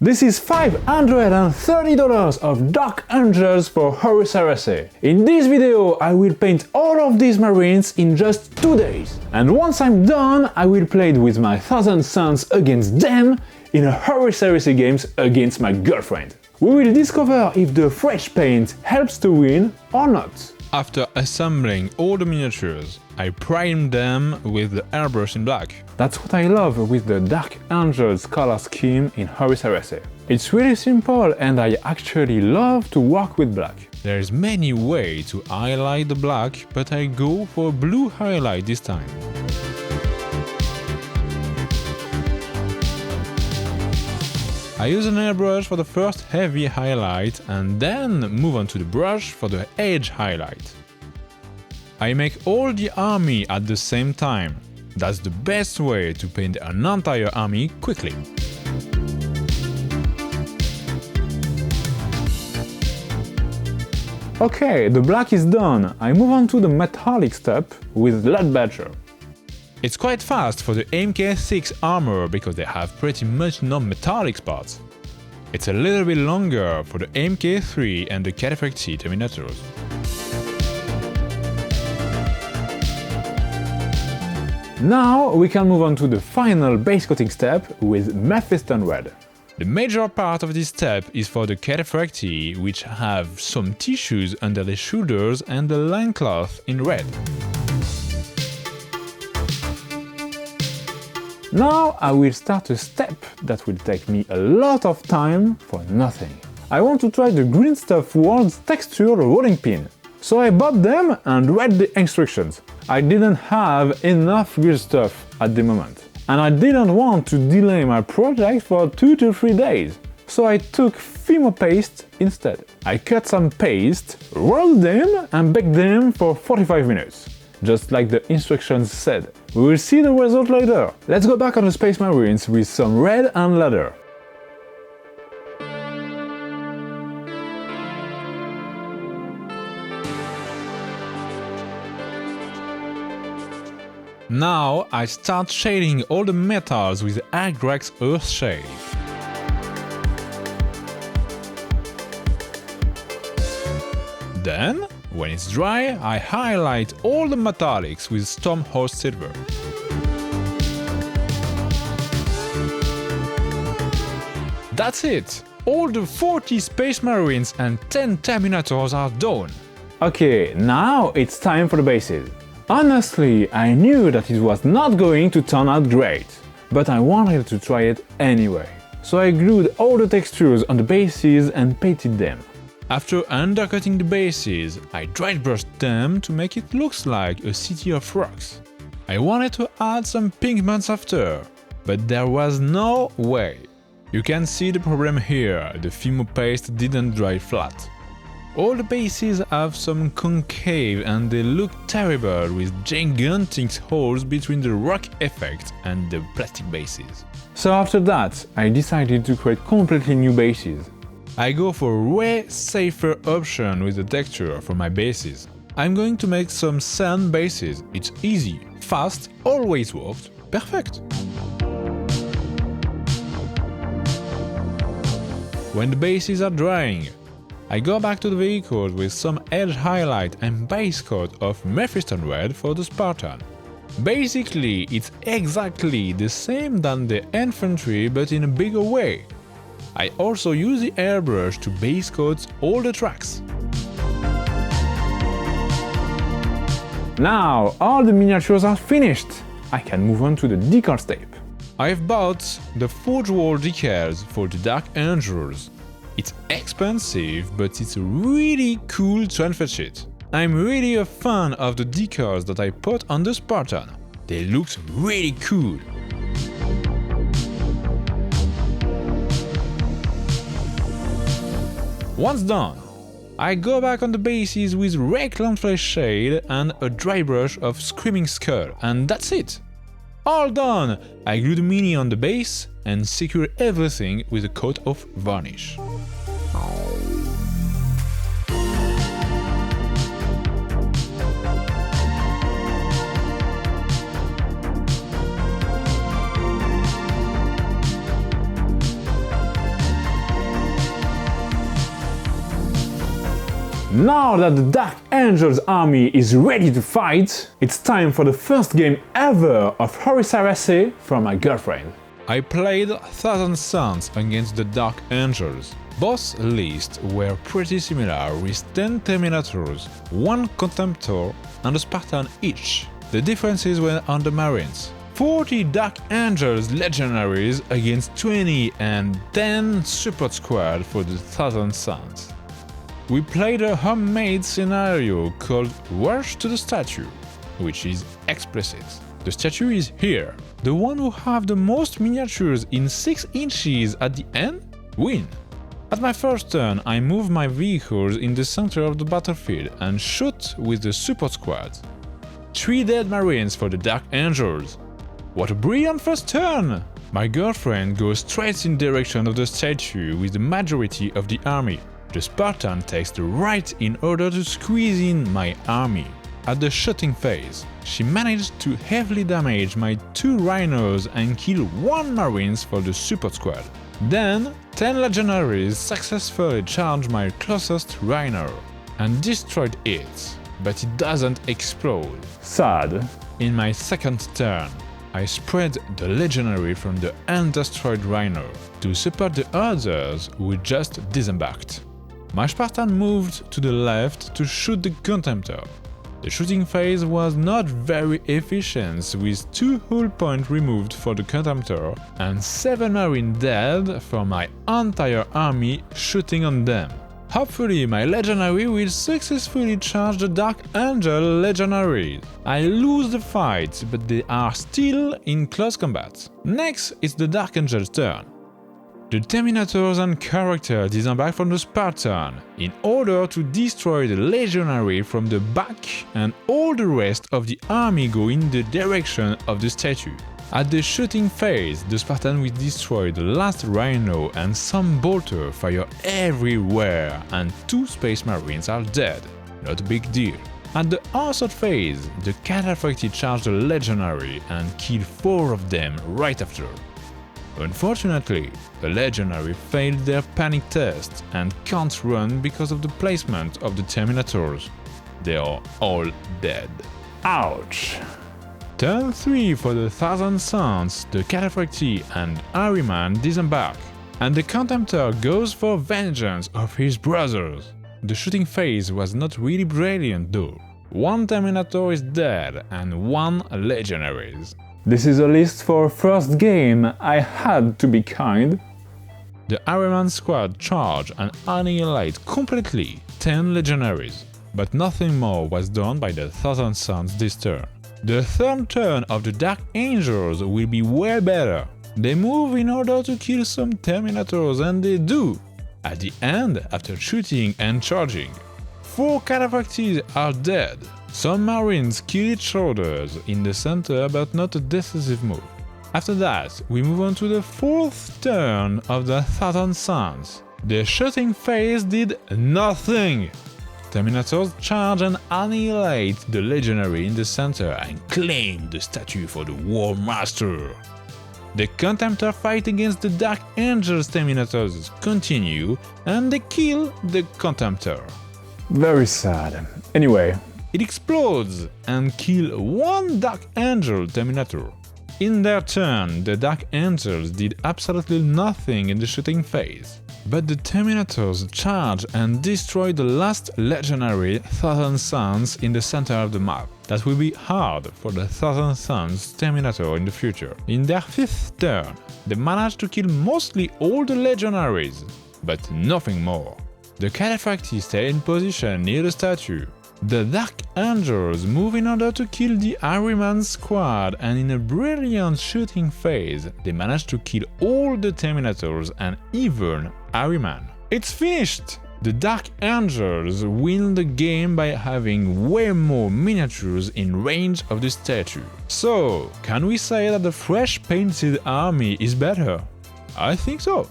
This is $530 of Dark Angels for Horus Heresy. In this video I will paint all of these marines in just 2 days. And once I'm done, I will play it with my 1000 Suns against them in a Horus Heresy games against my girlfriend. We will discover if the fresh paint helps to win or not. After assembling all the miniatures, I primed them with the airbrush in black. That's what I love with the Dark Angels color scheme in Horus Heresy. It's really simple and I actually love to work with black. There's many ways to highlight the black, but I go for a blue highlight this time. I use an airbrush for the first heavy highlight and then move on to the brush for the edge highlight. I make all the army at the same time. That's the best way to paint an entire army quickly. Okay, the black is done. I move on to the metallic step with lead badger. It's quite fast for the MK6 armor because they have pretty much no metallic parts. It's a little bit longer for the MK3 and the Cataphractii Terminators. Now we can move on to the final base coating step with Mephiston Red. The major part of this step is for the Cataphractii, which have some tissues under the shoulders and the loincloth in red. Now I will start a step that will take me a lot of time for nothing. I want to try the green stuff World's textured rolling pin. So I bought them and read the instructions. I didn't have enough green stuff at the moment. And I didn't want to delay my project for 2 to 3 days. So I took Fimo paste instead. I cut some paste, rolled them and baked them for 45 minutes. Just like the instructions said. We will see the result later. Let's go back on the Space Marines with some red and leather. Now I start shading all the metals with Airbrush Earth Shade. Then, when it's dry, I highlight all the metallics with Stormhost Silver. That's it! All the 40 Space Marines and 10 Terminators are done! Okay, now it's time for the bases. Honestly, I knew that it was not going to turn out great, but I wanted to try it anyway. So I glued all the textures on the bases and painted them. After undercutting the bases, I dry brushed them to make it look like a city of rocks. I wanted to add some pigments after, but there was no way. You can see the problem here, the Fimo paste didn't dry flat. All the bases have some concave and they look terrible with gigantic holes between the rock effect and the plastic bases. So after that, I decided to create completely new bases. I go for a way safer option with the texture for my bases. I'm going to make some sand bases. It's easy, fast, always works, perfect. When the bases are drying, I go back to the vehicles with some edge highlight and base coat of Mephiston Red for the Spartan. Basically, it's exactly the same than the infantry but in a bigger way. I also use the airbrush to base coat all the tracks. Now all the miniatures are finished. I can move on to the decal step. I've bought the Forge Wall decals for the Dark Angels. It's expensive, but it's really cool to unfetch it. I'm really a fan of the decals that I put on the Spartan. They looked really cool. Once done, I go back on the bases with Reclaimed Flesh Shade and a dry brush of Screaming Skull, and that's it! All done! I glue the mini on the base and secure everything with a coat of varnish. Now that the Dark Angels army is ready to fight, it's time for the first game ever of Horis Arase from my girlfriend. I played 1000 Suns against the Dark Angels. Both lists were pretty similar with 10 Terminators, 1 Contemptor and a Spartan each. The differences were on the Marines. 40 Dark Angels legendaries against 20 and 10 support squad for the 1000 Suns. We played a homemade scenario called Rush to the Statue, which is explicit. The statue is here. The one who have the most miniatures in 6 inches at the end win. At my first turn, I move my vehicles in the center of the battlefield and shoot with the support squad. 3 dead Marines for the Dark Angels. What a brilliant first turn! My girlfriend goes straight in direction of the statue with the majority of the army. The Spartan takes the right in order to squeeze in my army. At the shooting phase, she managed to heavily damage my 2 rhinos and kill 1 marines for the support squad. Then, 10 legendaries successfully charged my closest rhino and destroyed it, but it doesn't explode. Sad. In my second turn, I spread the legendary from the undestroyed rhino to support the others who just disembarked. My Spartan moved to the left to shoot the Contemptor. The shooting phase was not very efficient, with 2 hull points removed for the Contemptor and 7 marine dead for my entire army shooting on them. Hopefully my legendary will successfully charge the Dark Angel legendaries. I lose the fight, but they are still in close combat. Next is the Dark Angel's turn. The Terminators and character disembark from the Spartan in order to destroy the legionary from the back, and all the rest of the army go in the direction of the statue. At the shooting phase, the Spartan will destroy the last rhino and some bolter fire everywhere, and 2 space marines are dead. Not a big deal. At the assault phase, the Cataphractii charge the legionary and kill 4 of them right after. Unfortunately, the legendary failed their panic test and can't run because of the placement of the Terminators. They are all dead. Ouch. Turn 3 for the 1000 Suns, the Cataphractii and Ahriman disembark, and the Contemptor goes for vengeance of his brothers. The shooting phase was not really brilliant though. 1 Terminator is dead and 1 legendary. This is a list for first game, I had to be kind. The Ahriman squad charge and annihilate completely 10 legendaries, but nothing more was done by the 1000 Suns this turn. The third turn of the Dark Angels will be way better. They move in order to kill some Terminators, and they do, at the end after shooting and charging. 4 Cataphractii are dead. Some marines kill each other in the center, but not a decisive move. After that, we move on to the 4th turn of the 1000 Suns. The shooting phase did nothing. Terminators charge and annihilate the legendary in the center and claim the statue for the War Master. The Contemptor fight against the Dark Angels Terminators continue, and they kill the Contemptor. Very sad. Anyway, it explodes and kills 1 Dark Angel Terminator. In their turn, the Dark Angels did absolutely nothing in the shooting phase. But the Terminators charge and destroy the last legendary 1000 Suns in the center of the map. That will be hard for the 1000 Suns Terminator in the future. In their 5th turn, they manage to kill mostly all the legendaries, but nothing more. The Cataphractii stay in position near the statue. The Dark Angels move in order to kill the Ahriman squad, and in a brilliant shooting phase, they manage to kill all the Terminators and even Ahriman. It's finished! The Dark Angels win the game by having way more miniatures in range of the statue. So, can we say that the fresh painted army is better? I think so.